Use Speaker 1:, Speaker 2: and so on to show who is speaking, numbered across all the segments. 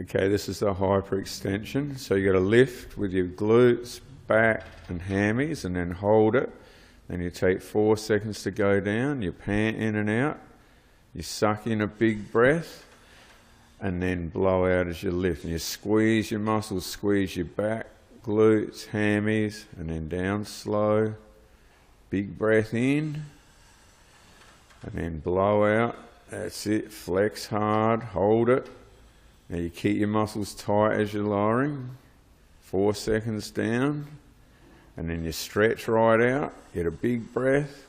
Speaker 1: Okay, this is the hyperextension. So you got to lift with your glutes, back and hammies, and then hold it. Then you take 4 seconds to go down. You pant in and out. You suck in a big breath, and then blow out as you lift. And you squeeze your muscles, squeeze your back, glutes, hammies, and then down slow. Big breath in, and then blow out. That's it. Flex hard, hold it. Now you keep your muscles tight as you're lowering. 4 seconds down, and then you stretch right out. Get a big breath,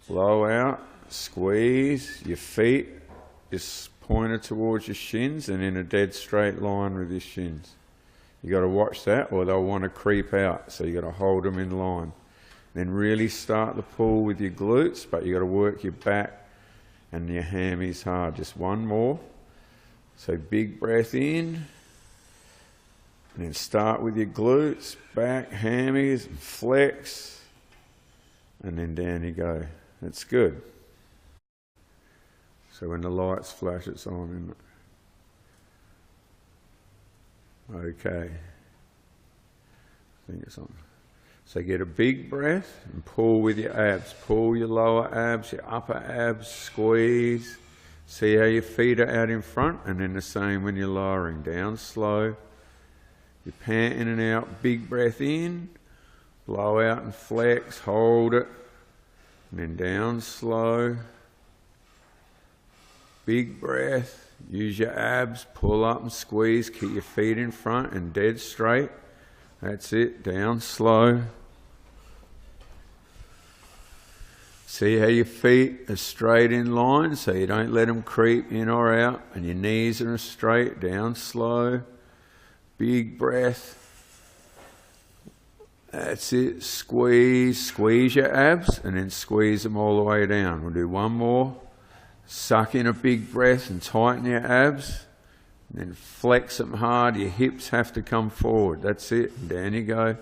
Speaker 1: blow out, squeeze. Your feet just pointed towards your shins and in a dead straight line with your shins. You got to watch that, or they'll want to creep out. So you got to hold them in line. Then really start the pull with your glutes, but you got to work your back and your hammies hard. Just one more. So big breath in, and then start with your glutes, back, hammies, and flex, and then down you go. That's good. So when the lights flash, it's on, isn't it? Okay. I think it's on. So get a big breath and pull with your abs. Pull your lower abs, your upper abs, squeeze. See how your feet are out in front, and then the same when you're lowering. Down slow. You pant in and out, big breath in, blow out and flex, hold it, and then down slow. Big breath, use your abs, pull up and squeeze, keep your feet in front and dead straight. That's it, down slow. See how your feet are straight in line, so you don't let them creep in or out, and your knees are straight, down slow. Big breath. That's it, squeeze your abs, and then squeeze them all the way down. We'll do one more. Suck in a big breath and tighten your abs, and then flex them hard. Your hips have to come forward. That's it, and down you go.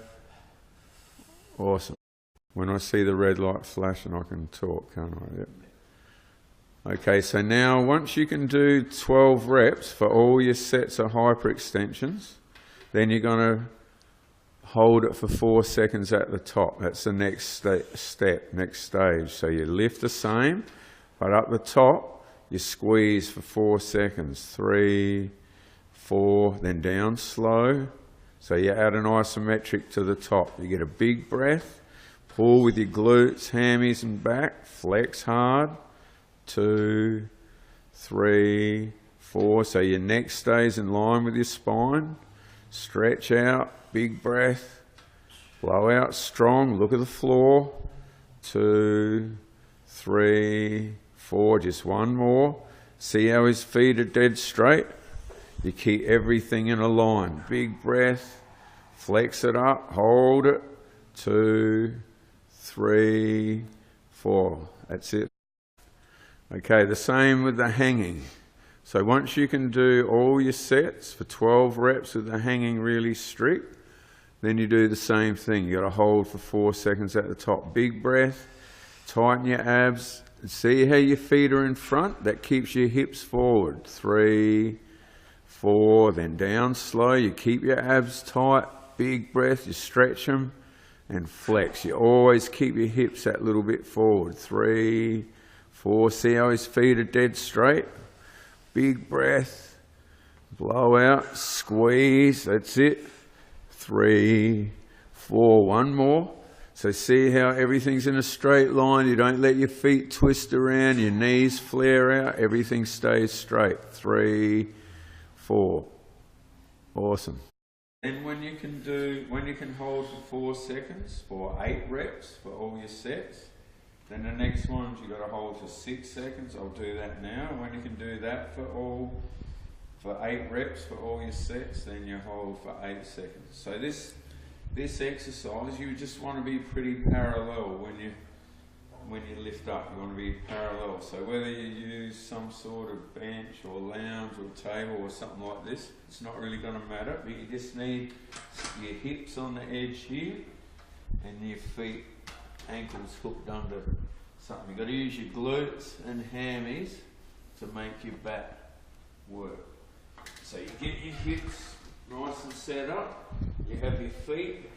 Speaker 1: Awesome. When I see the red light flashing, I can talk, can't I? Yep. Okay, so now once you can do 12 reps for all your sets of hyperextensions, then you're going to hold it for 4 seconds at the top. That's the next step, next stage. So you lift the same, but up the top, you squeeze for 4 seconds. 3, 4, then down slow. So you add an isometric to the top. You get a big breath. Pull with your glutes, hammies and back. Flex hard. 2, 3, 4. So your neck stays in line with your spine. Stretch out. Big breath. Blow out strong. Look at the floor. 2, 3, 4. Just one more. See how his feet are dead straight? You keep everything in a line. Big breath. Flex it up. Hold it. 2, 3, 4. That's it. Okay, the same with the hanging. So once you can do all your sets for 12 reps with the hanging really strict, then you do the same thing. You got to hold for 4 seconds at the top. Big breath. Tighten your abs. See how your feet are in front? That keeps your hips forward. 3, 4, then down slow. You keep your abs tight. Big breath. You stretch them and flex. You always keep your hips that little bit forward. 3, 4. See how his feet are dead straight? Big breath. Blow out. Squeeze. That's it. 3, 4. One more. So see how everything's in a straight line. You don't let your feet twist around. Your knees flare out. Everything stays straight. 3, 4. Awesome. And when you can hold for 4 seconds for 8 reps for all your sets, then the next ones you got to hold for 6 seconds. I'll do that now. When you can do that for 8 reps for all your sets, then you hold for 8 seconds. So this exercise, you just want to be pretty parallel when you lift up. You want to be parallel. So whether you use some sort of bench or lounge or table or something like this, it's not really going to matter. But you just need your hips on the edge here and your feet, ankles hooked under something. You've got to use your glutes and hammies to make your back work. So you get your hips nice and set up, you have your feet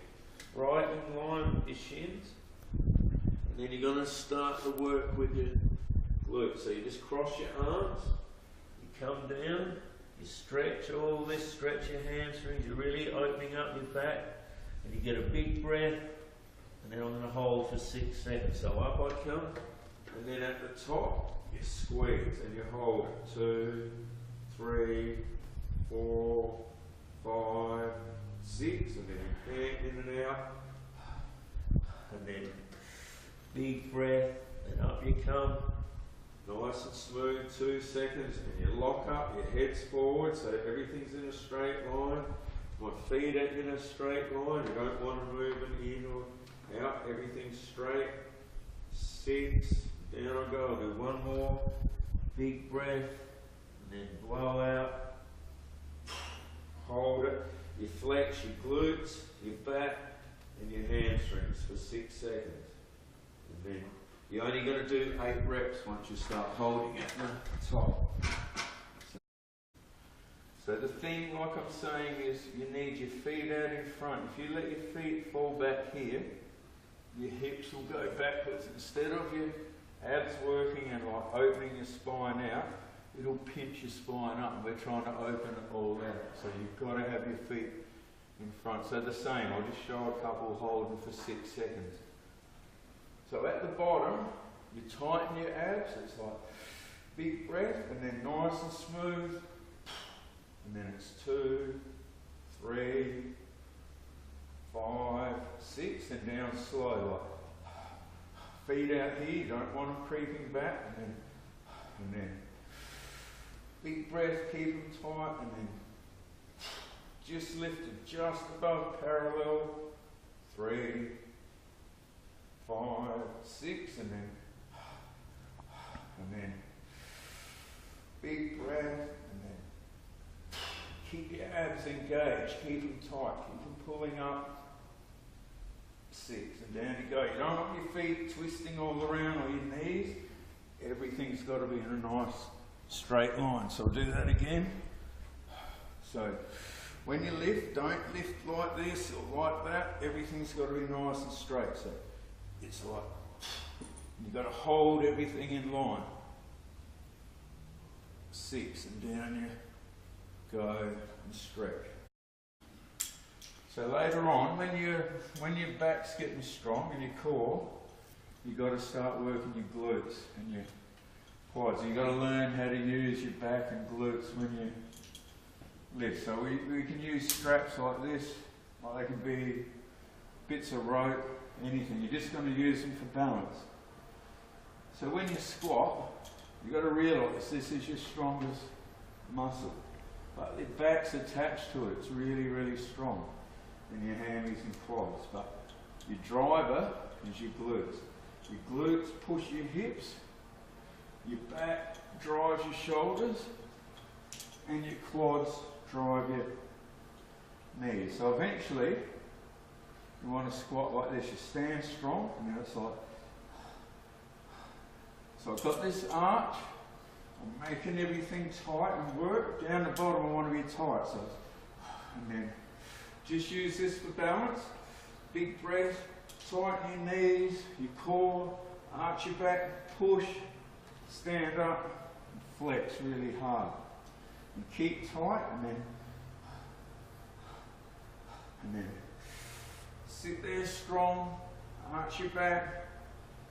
Speaker 1: right in line with your shins, and then you're going to start to work with your glutes. So you just cross your arms, you come down, you stretch all this, stretch your hamstrings, you're really opening up your back, and you get a big breath, and then I'm going to hold for 6 seconds. So up I come, and then at the top, you squeeze, and you hold it. 2, 3, 4, 5, 6, and then you hand in and out, and then big breath, and up you come, nice and smooth, 2 seconds, and you lock up, your head's forward, so everything's in a straight line. My feet are in a straight line, you don't want to move them in or out, everything's straight. 6, down I go, I'll do one more, big breath, and then blow out, hold it, you flex your glutes, your back, and your hamstrings for 6 seconds. And then you're only going to do 8 reps once you start holding at the top. So the thing, like I'm saying, is you need your feet out in front. If you let your feet fall back here, your hips will go backwards. Instead of your abs working and like opening your spine out, it'll pinch your spine up, and we're trying to open it all out. So you've got to have your feet in front. So the same, I'll just show a couple holding for 6 seconds. So at the bottom, you tighten your abs, it's like big breath, and then nice and smooth, and then it's 2, 3, 5, 6, and down slow, like feet out here, you don't want them creeping back, and then big breath, keep them tight, and then just lift it just above parallel, 3, 5, 6, and then big breath, and then keep your abs engaged, keep them tight, keep them pulling up, 6, and down you go. You don't want your feet twisting all around or your knees, everything's got to be in a nice straight line. So I'll do that again. So when you lift, don't lift like this or like that, everything's got to be nice and straight. So it's like, you've got to hold everything in line. 6, and down you go and stretch. So later on, when your back's getting strong and your core, you've got to start working your glutes and your quads. You've got to learn how to use your back and glutes when you lift. So we can use straps like this, or they can be bits of rope, anything. You're just going to use them for balance. So when you squat, you've got to realise this is your strongest muscle. But your back's attached to it, it's really, really strong. And your hammies and quads. But your driver is your glutes. Your glutes push your hips, your back drives your shoulders, and your quads drive your knees. So eventually, you want to squat like this. You stand strong, and then it's like, so I've got this arch, I'm making everything tight and work. Down the bottom I want to be tight, so, and then just use this for balance. Big breath, tighten your knees, your core, arch your back, push, stand up, and flex really hard. And keep tight, and then sit there strong, arch your back,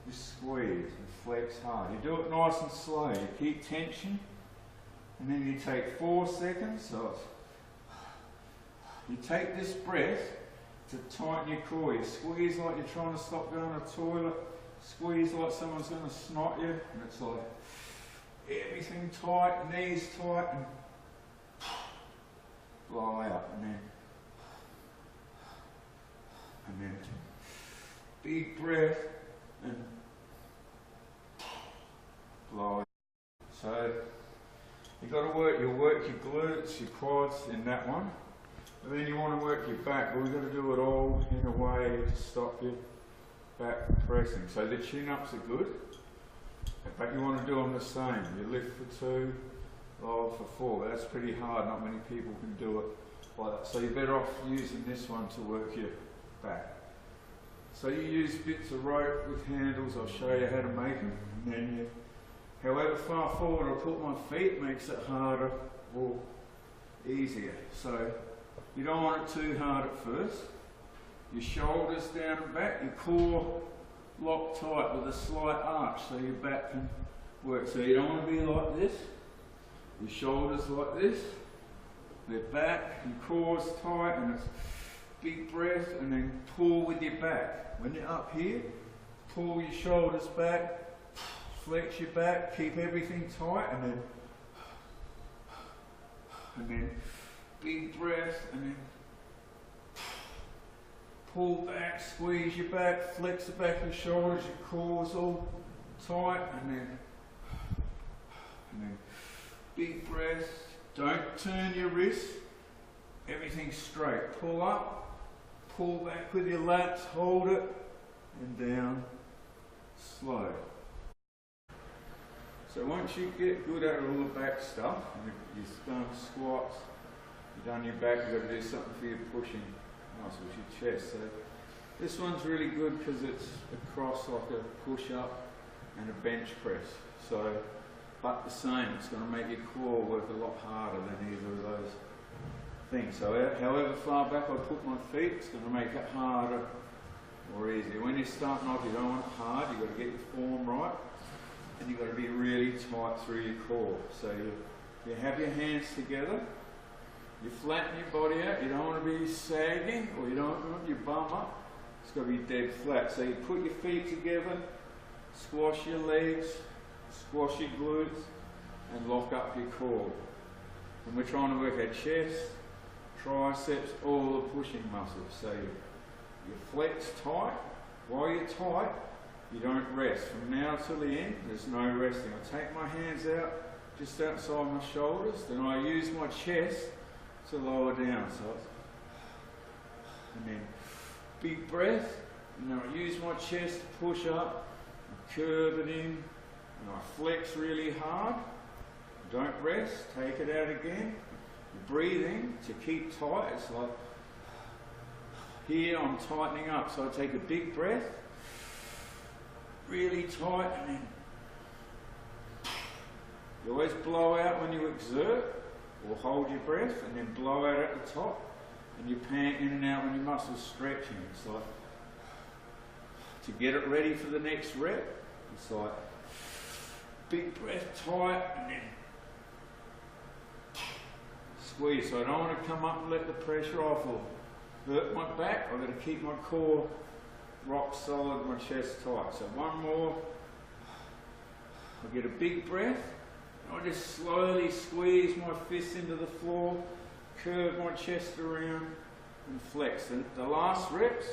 Speaker 1: just squeeze and flex hard. You do it nice and slow. You keep tension, and then you take 4 seconds. So you take this breath to tighten your core. You squeeze like you're trying to stop going to the toilet. Squeeze like someone's going to snot you, and it's like everything tight, knees tight, and blow out, and then big breath and blow out. So you've got to work your glutes, your quads in that one. But then you want to work your back, but we've got to do it all in a way to stop your back pressing. So the chin-ups are good, but you want to do them the same. You lift for 2, for 4. That's pretty hard, not many people can do it like that. So you're better off using this one to work your back. So you use bits of rope with handles, I'll show you how to make them. And then you, however far forward I put my feet makes it harder or easier. So you don't want it too hard at first. Your shoulders down and back, your core locked tight with a slight arch so your back can work. So you don't want to be like this. Your shoulders like this. They're back, your core's tight, and it's big breath, and then pull with your back. When you're up here, pull your shoulders back, flex your back, keep everything tight, and then big breath, and then pull back, squeeze your back, flex the back of your shoulders, your core's all tight, and then big breath. Don't turn your wrists, everything straight. Pull up, pull back with your lats, hold it, and down, slow. So once you get good at all the back stuff, you've done squats, you've done your back, you've got to do something for your pushing muscles, your chest. So this one's really good because it's across like a push-up and a bench press. So, but the same, it's going to make your core work a lot harder than either of those things. So however far back I put my feet, it's going to make it harder or easier. When you're starting off, you don't want it hard, you've got to get your form right, and you've got to be really tight through your core. So you have your hands together, you flatten your body out, you don't want to be sagging, or you don't want your bum up, it's got to be dead flat. So you put your feet together, squash your legs, squash your glutes, and lock up your core. And we're trying to work our chest, triceps, all the pushing muscles. So you flex tight. While you're tight, you don't rest. From now till the end, there's no resting. I take my hands out just outside my shoulders, then I use my chest to lower down. So, and then big breath, and then I use my chest to push up, and curve it in, and I flex really hard. Don't rest, take it out again. Breathing to keep tight. It's like here I'm tightening up, so I take a big breath, really tight, and then you always blow out when you exert, or hold your breath, and then blow out at the top, and you pant in and out when your muscles stretching. It's like to get it ready for the next rep. It's like big breath, tight, and then squeeze. So I don't want to come up and let the pressure off or hurt my back. I've got to keep my core rock solid, my chest tight. So one more. I get a big breath. And I just slowly squeeze my fists into the floor, curve my chest around, and flex. And the last reps,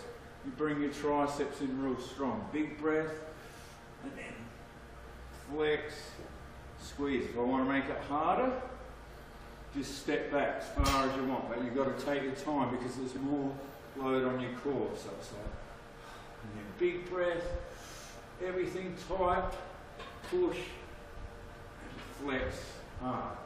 Speaker 1: you bring your triceps in real strong. Big breath, and then flex, squeeze. If I want to make it harder, just step back as far as you want, but you've got to take your time because there's more load on your core. So it's like, and then big breath, everything tight, push, and flex hard.